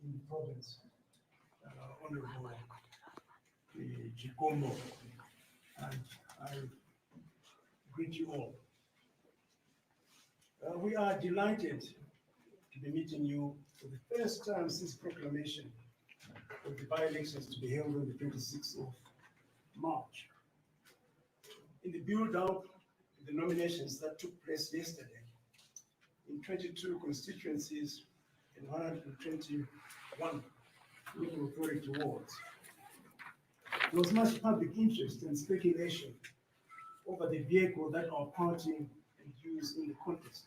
in the province, Honorable Chikombo, and I greet you all. We are delighted to be meeting you for the first time since proclamation of the by-elections to be held on the 26th of March. In the build-up to the nominations that took place yesterday in 22 constituencies and 121 local authority wards, there was much public interest and speculation over the vehicle that our party would use in the contest.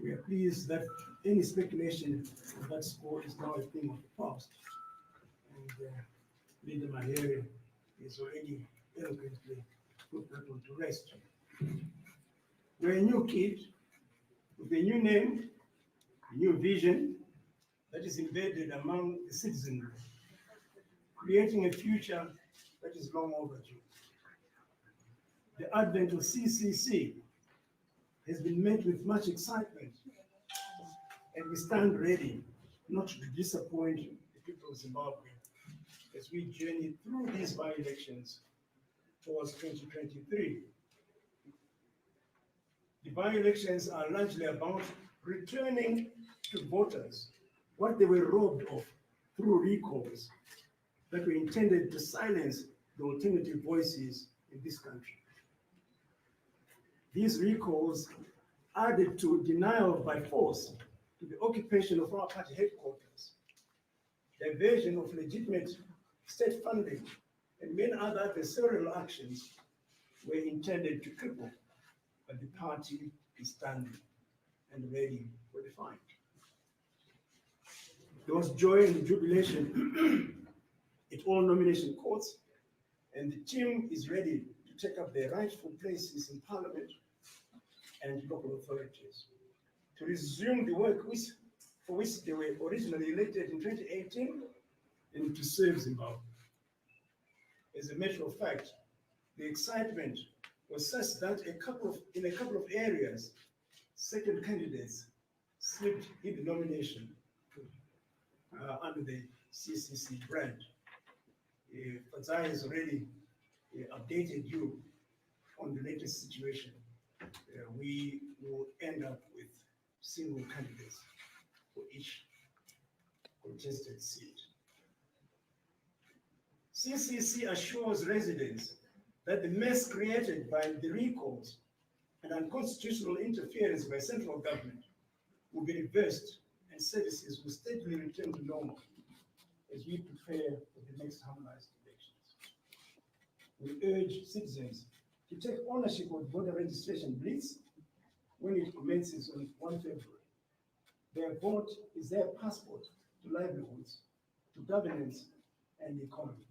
We are pleased that any speculation of that score is now a thing of the past. And Leader Mahere is already eloquently put that one to rest. We're a new kid with a new name, a new vision that is embedded among the citizenry, creating a future that is long overdue. The advent of CCC has been met with much excitement, and we stand ready not to disappoint the people of Zimbabwe as we journey through these by-elections towards 2023. The by-elections are largely about returning to voters what they were robbed of through recalls that were intended to silence the alternative voices in this country. These recalls added to denial by force to the occupation of our party headquarters, diversion of legitimate state funding, and many other adversarial actions were intended to cripple, but the party is standing and ready for the fight. There was joy and jubilation at all nomination courts, and the team is ready to take up their rightful places in Parliament and local authorities, to resume the work for which they were originally elected in 2018 and to serve Zimbabwe. As a matter of fact, the excitement was such that in a couple of areas, second candidates slipped in the nomination under the CCC brand. Fadzai has already updated you on the latest situation. We will end up with single candidates for each contested seat. CCC assures residents that the mess created by the recalls and unconstitutional interference by central government will be reversed and services will steadily return to normal as we prepare for the next harmonized elections. We urge citizens to take ownership of voter registration blitz when it commences on 1 February. Their vote is their passport to livelihoods, to governance, and the economy.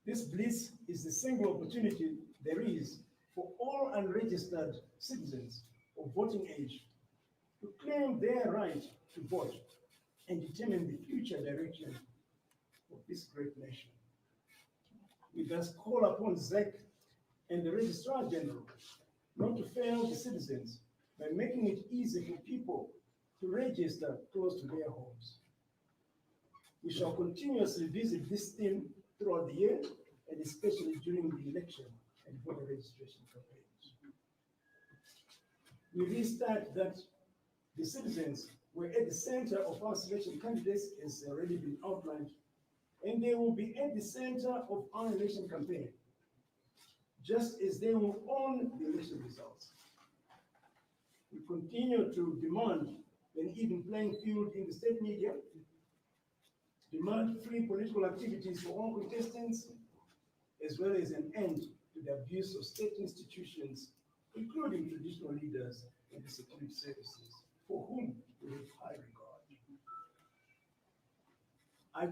This blitz is the single opportunity there is for all unregistered citizens of voting age to claim their right to vote and determine the future direction of this great nation. We thus call upon ZEC and the Registrar General not to fail the citizens by making it easy for people to register close to their homes. We shall continuously visit this theme throughout the year, and especially during the election and voter registration campaigns. We restart that the citizens were at the center of our selection candidates, as already been outlined, and they will be at the center of our election campaign, just as they will own the election results. We continue to demand an even playing field in the state media, demand free political activities for all contestants, as well as an end to the abuse of state institutions, including traditional leaders in the security services, for whom we have high regard. I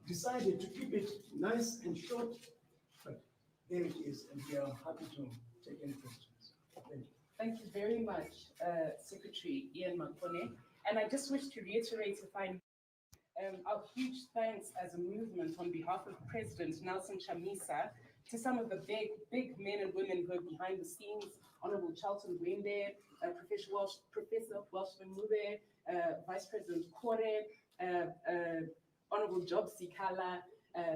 decided to keep it nice and short, but there it is, and we are happy to take any questions. Thank you. Thank you very much, Secretary Ian Makone. And I just wish to reiterate our huge thanks as a movement on behalf of President Nelson Chamisa to some of the big men and women who are behind the scenes, Honorable Charlton Gwende, Professor Welshman Mube, Vice President Kore, Honorable Job Sikala,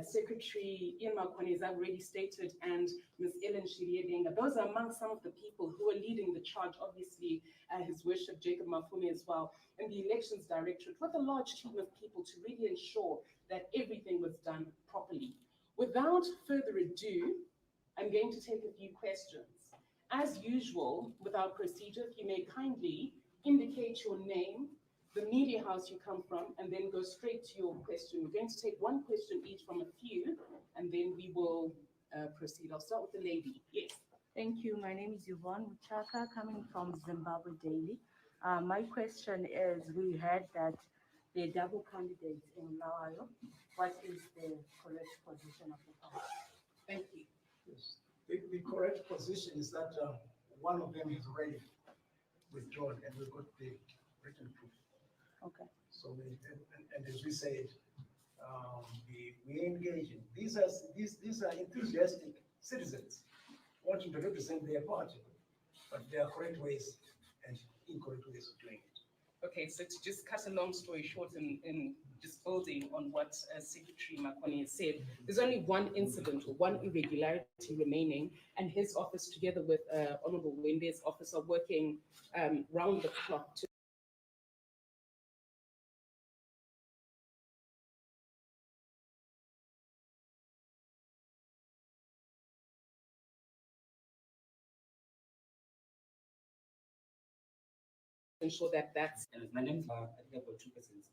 Secretary Ian Makwane, as I've already stated, and Ms. Ellen Shiriedenga. Those are among some of the people who are leading the charge, obviously, His Worship Jacob Mafume as well, and the Elections Directorate, with a large team of people to really ensure that everything was done properly. Without further ado, I'm going to take a few questions. As usual, with our procedure, if you may kindly indicate your name, the media house you come from, and then go straight to your question. We're going to take one question each from a few, and then we will proceed. I'll start with the lady. Yes. Thank you. My name is Yvonne Muchaka, coming from Zimbabwe Daily. My question is, we heard that there are double candidates in Lawayo. What is the correct position of the party? Thank you. Yes. The correct position is that one of them is already withdrawn, and we've got the written proof. Okay. So, and as we said, we engage in these are enthusiastic citizens wanting to represent their party, but there are correct ways and incorrect ways of doing it. Okay, so to just cut a long story short and just building on what Secretary Makwane has said, there's only one incident or one irregularity remaining, and his office, together with Honorable Wende's office, are working round the clock to ensure that that's. And my name is, I think I've got 2 persons.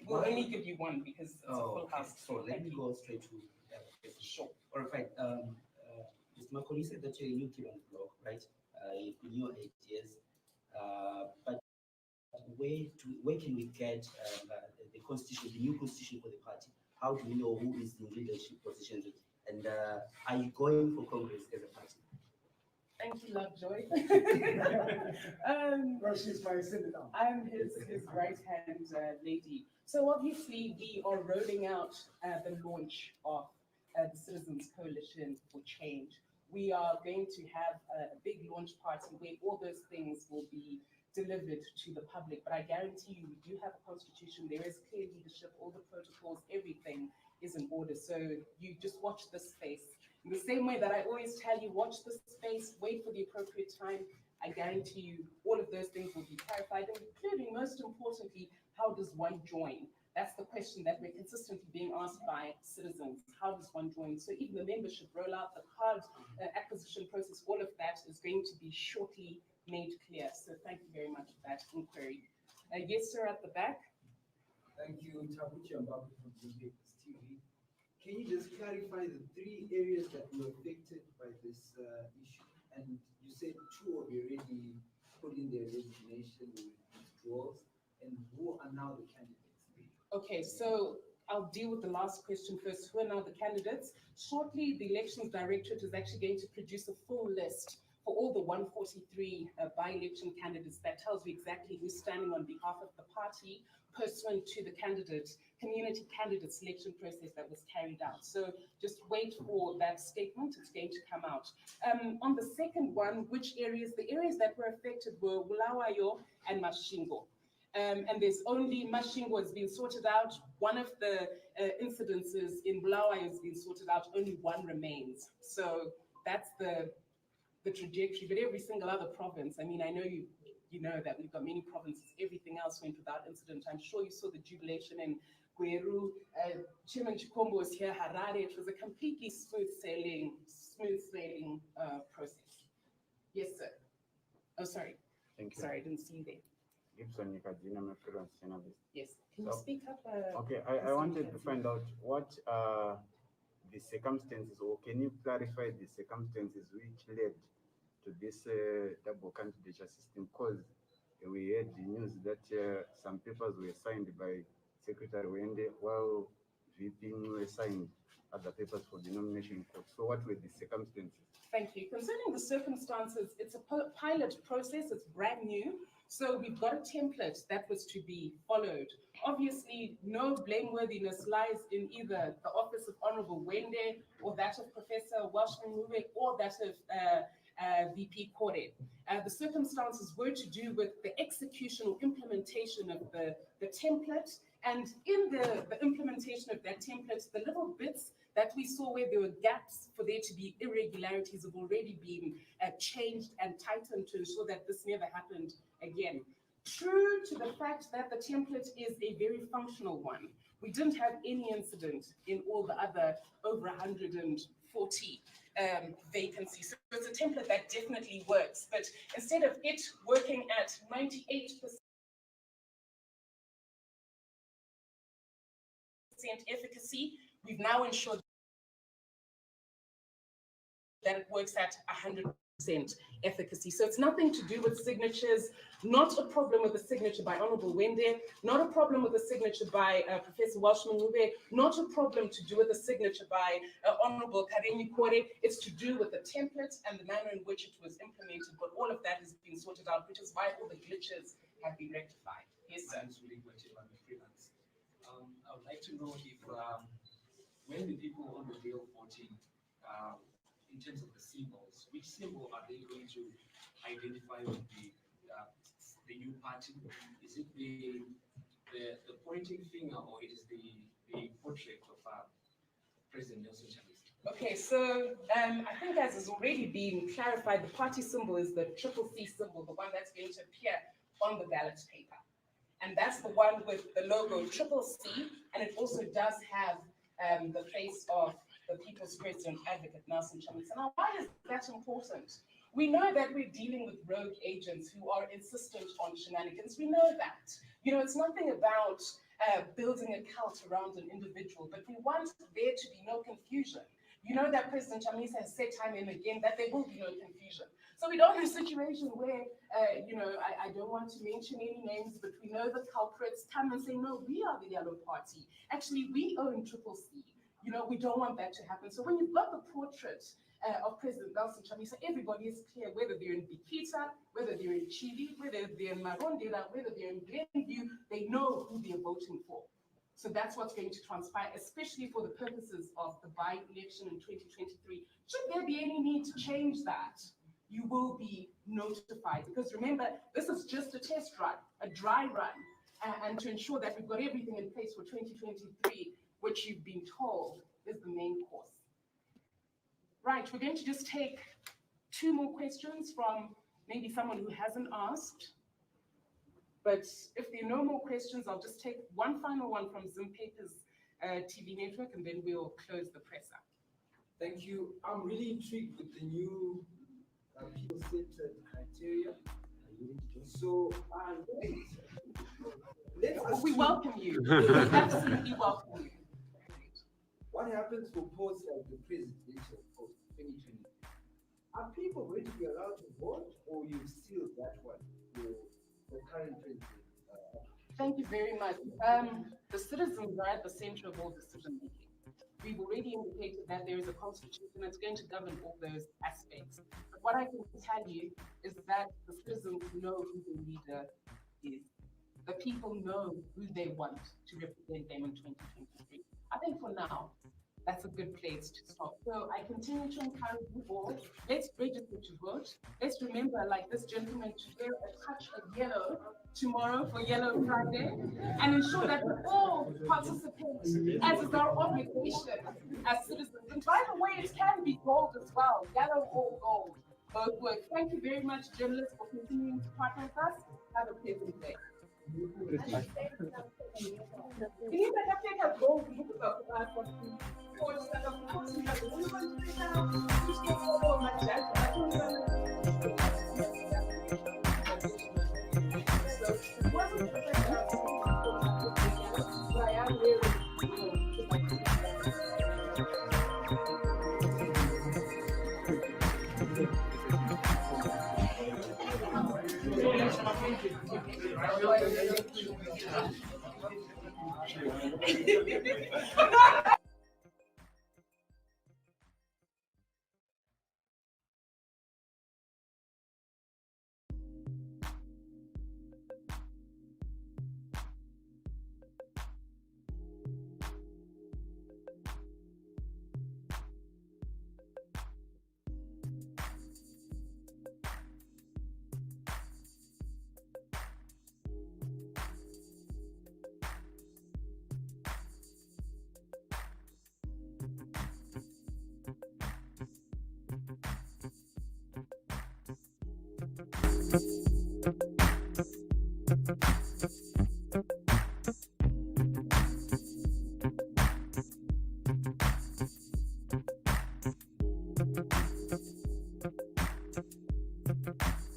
We'll only give you one because it's a full Okay. house. So let me go straight to Sure. All right. Mr. Makwane, you said that you're a new kid on the block, right? You've been here 8 years. But where can we get the constitution, the new constitution for the party? How do we know who is in leadership positions? And are you going for Congress as a party? Thank you, Lovejoy. Well, she's my senator. I'm his right-hand lady. So obviously we are rolling out the launch of the Citizens Coalition for Change. We are going to have a big launch party where all those things will be delivered to the public. But I guarantee you, we do have a constitution. There is clear leadership, all the protocols, everything is in order. So you just watch this space. In the same way that I always tell you, watch this space, wait for the appropriate time. I guarantee you all of those things will be clarified, including, most importantly, how does one join? That's the question that we're consistently being asked by citizens. How does one join? So even the membership rollout, the card acquisition process, all of that is going to be shortly made clear. So thank you very much for that inquiry. Yes, sir, at the back. Thank you, Tabuchi Mbabu from Zimbabwe TV. Can you just clarify the 3 areas that were affected by this issue? And you said 2 have already put in their resignation with withdrawals, and who are now the candidates? Okay, so I'll deal with the last question first. Who are now the candidates? Shortly, the Elections Directorate is actually going to produce a full list for all the 143 by-election candidates that tells you exactly who's standing on behalf of the party pursuant to the community candidate selection process that was carried out. So just wait for that statement, it's going to come out. On the second one, which areas? The areas that were affected were Bulawayo and Masvingo. And there's only Masvingo has been sorted out. One of the incidences in Bulawayo has been sorted out, only one remains. So that's the trajectory, but every single other province, I mean, I know you know that we've got many provinces, everything else went without incident. I'm sure you saw the jubilation in Gweru, Chairman Chikombo was here, Harare. It was a completely smooth sailing process. Yes, sir. Oh, sorry. Thank you. Sorry, I didn't see you there. Gibson Nikadina, I'm a freelance journalist. Yes. Can you So- speak up? Okay, I wanted to find out what are the circumstances, or can you clarify the circumstances which led to this double candidature system? Because we heard the news that some papers were signed by Secretary Wende, while VP were signed other papers for the nomination court. So what were the circumstances? Thank you. Concerning the circumstances, it's a pilot process. It's brand new. So we've got a template that was to be followed. Obviously, no blameworthiness lies in either the office of Honorable Wende or that of Professor Welshman Mube or that of VP Kore. The circumstances were to do with the execution or implementation of the template. And in the implementation of that template, the little bits that we saw where there were gaps for there to be irregularities have already been changed and tightened to ensure that this never happened again. True to the fact that the template is a very functional one, we didn't have any incident in all the other over 140 vacancies. So it's a template that definitely works, but instead of it working at 98% efficacy, we've now ensured that it works at 100% efficacy. So it's nothing to do with signatures, not a problem with the signature by Honorable Wende, not a problem with the signature by Professor Welshman Mube, not a problem to do with the signature by Honorable Kareni Kore. It's to do with the template and the manner in which it was implemented, but all of that has been sorted out, which is why all the glitches have been rectified. Yes, sir. I would like to know if when the people on the day of voting, in terms of the symbols, which symbol are they going to identify with the new party? Is it the pointing finger, or it is the portrait of President Nelson Chamisa? Okay, so I think as has already been clarified, the party symbol is the triple C symbol, the one that's going to appear on the ballot paper. And that's the one with the logo triple C, and it also does have the face of the People's President Advocate Nelson Chamisa. Now, why is that important? We know that we're dealing with rogue agents who are insistent on shenanigans. We know that. You know, it's nothing about building a cult around an individual, but we want there to be no confusion. You know that President Chamisa has said time and again that there will be no confusion. So we don't have a situation where, you know, I don't want to mention any names, but we know the culprits come and say, no, we are the Yellow Party. Actually, we own Triple C. You know, we don't want that to happen. So when you've got the portrait of President Nelson Chamisa, everybody is clear whether they're in Bikita, whether they're in Chile, whether they're in Marondera, whether they're in Glenview, they know who they're voting for. So that's what's going to transpire, especially for the purposes of the by-election in 2023. Should there be any need to change that, you will be notified. Because remember, this is just a test run, a dry run, and to ensure that we've got everything in place for 2023, which you've been told is the main course. Right, we're going to just take 2 more questions from maybe someone who hasn't asked. But if there are no more questions, I'll just take one final one from Zim Papers TV network, and then we'll close the presser. Thank you. I'm really intrigued with the new people-centered criteria. So, We welcome you. We absolutely welcome you. What happens for posts like the presidential post 2020? Are people going to be allowed to vote, or you seal that one for the current president? Thank you very much. The citizens are at the center of all decision making. We've already indicated that there is a constitution that's going to govern all those aspects. But what I can tell you is that the citizens know who the leader is. The people know who they want to represent them in 2023. I think for now, that's a good place to stop. So I continue to encourage you all, let's register to vote. Let's remember, like this gentleman, to wear a touch of yellow tomorrow for Yellow Friday, and ensure that we all participate, as is our obligation as citizens. And by the way, it can be gold as well, yellow or gold, both work. Thank you very much, journalists, for continuing to partner with us. Have a pleasant day.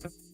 you.